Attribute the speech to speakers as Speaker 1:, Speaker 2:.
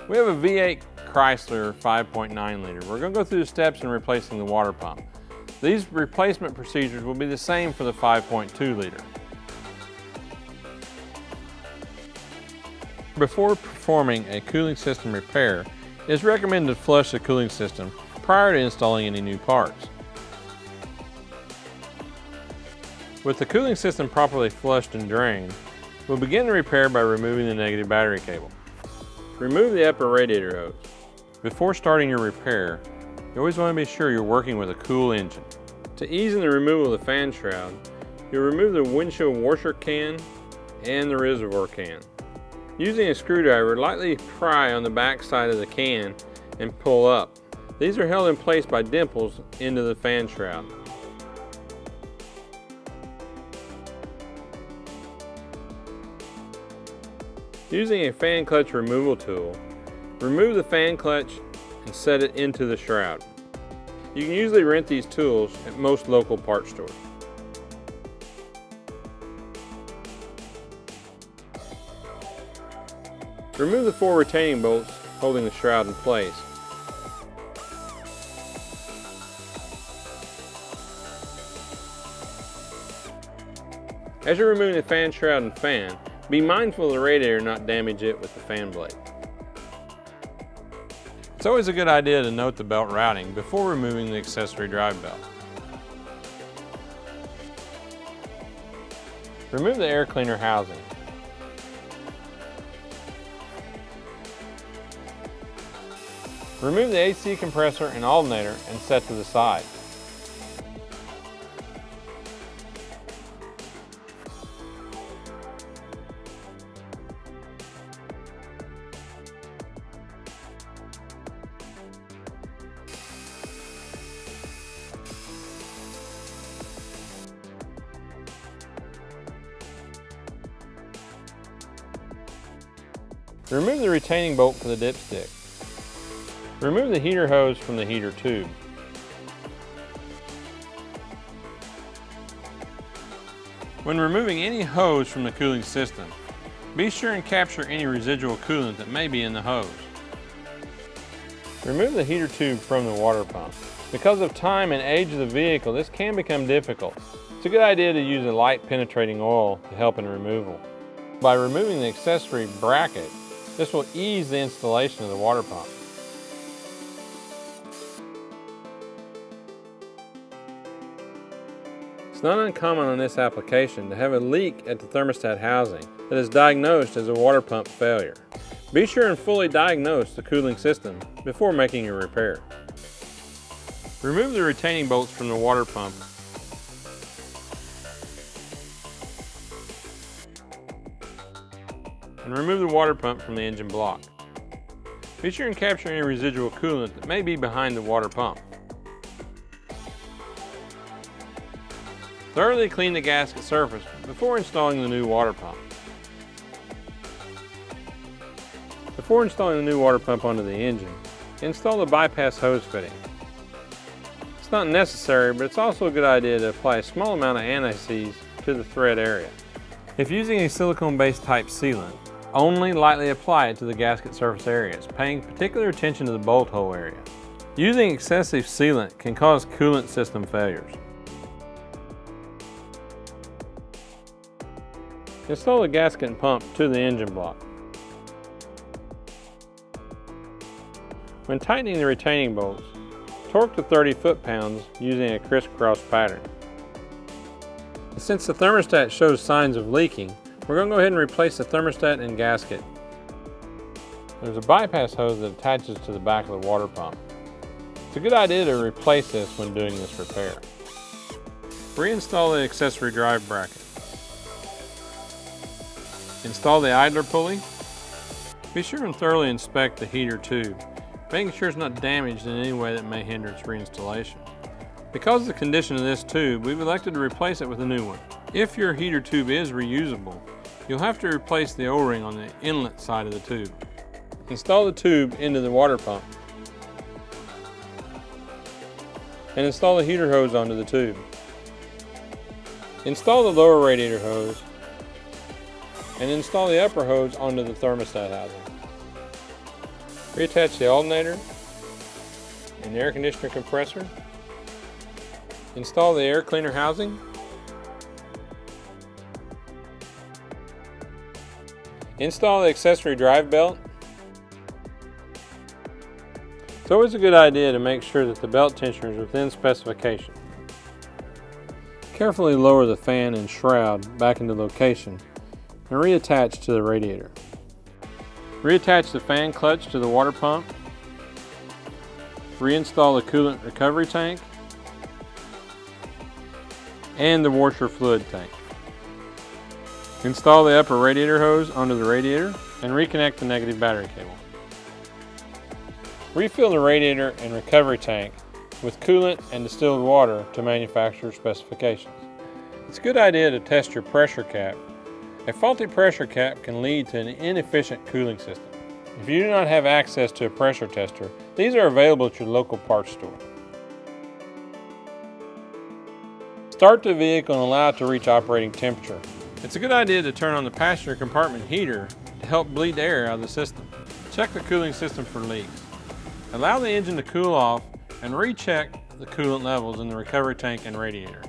Speaker 1: We have a V8 Chrysler 5.9 liter. We're going to go through the steps in replacing the water pump. These replacement procedures will be the same for the 5.2 liter. Before performing a cooling system repair, it is recommended to flush the cooling system prior to installing any new parts. With the cooling system properly flushed and drained, we'll begin the repair by removing the negative battery cable. Remove the upper radiator hose. Before starting your repair, you always want to be sure you're working with a cool engine. To ease in the removal of the fan shroud, you'll remove the windshield washer can and the reservoir can. Using a screwdriver, lightly pry on the back side of the can and pull up. These are held in place by dimples into the fan shroud. Using a fan clutch removal tool, remove the fan clutch and set it into the shroud. You can usually rent these tools at most local parts stores. Remove the 4 retaining bolts holding the shroud in place. As you're removing the fan shroud and fan, be mindful of the radiator and not damage it with the fan blade. It's always a good idea to note the belt routing before removing the accessory drive belt. Remove the air cleaner housing. Remove the AC compressor and alternator and set to the side. Remove the retaining bolt for the dipstick. Remove the heater hose from the heater tube. When removing any hose from the cooling system, be sure and capture any residual coolant that may be in the hose. Remove the heater tube from the water pump. Because of time and age of the vehicle, this can become difficult. It's a good idea to use a light penetrating oil to help in removal. By removing the accessory bracket, this will ease the installation of the water pump. It's not uncommon on this application to have a leak at the thermostat housing that is diagnosed as a water pump failure. Be sure and fully diagnose the cooling system before making your repair. Remove the retaining bolts from the water pump. And remove the water pump from the engine block. Be sure and capture any residual coolant that may be behind the water pump. Thoroughly clean the gasket surface before installing the new water pump. Before installing the new water pump onto the engine, install the bypass hose fitting. It's not necessary, but it's also a good idea to apply a small amount of anti-seize to the thread area. If using a silicone-based type sealant, only lightly apply it to the gasket surface areas, paying particular attention to the bolt hole area. Using excessive sealant can cause coolant system failures. Install the gasket and pump to the engine block. When tightening the retaining bolts, torque to 30 foot-pounds using a crisscross pattern. Since the thermostat shows signs of leaking, we're going to go ahead and replace the thermostat and gasket. There's a bypass hose that attaches to the back of the water pump. It's a good idea to replace this when doing this repair. Reinstall the accessory drive bracket. Install the idler pulley. Be sure and thoroughly inspect the heater tube, making sure it's not damaged in any way that may hinder its reinstallation. Because of the condition of this tube, we've elected to replace it with a new one. If your heater tube is reusable, you'll have to replace the O-ring on the inlet side of the tube. Install the tube into the water pump. and install the heater hose onto the tube. Install the lower radiator hose and install the upper hose onto the thermostat housing. Reattach the alternator and the air conditioner compressor. Install the air cleaner housing. Install the accessory drive belt. It's always a good idea to make sure that the belt tensioner is within specification. Carefully lower the fan and shroud back into location and reattach to the radiator. Reattach the fan clutch to the water pump. Reinstall the coolant recovery tank and the washer fluid tank. Install the upper radiator hose onto the radiator and reconnect the negative battery cable. Refill the radiator and recovery tank with coolant and distilled water to manufacturer specifications. It's a good idea to test your pressure cap. A faulty pressure cap can lead to an inefficient cooling system. If you do not have access to a pressure tester, these are available at your local parts store. Start the vehicle and allow it to reach operating temperature. It's a good idea to turn on the passenger compartment heater to help bleed air out of the system. Check the cooling system for leaks. Allow the engine to cool off and recheck the coolant levels in the recovery tank and radiator.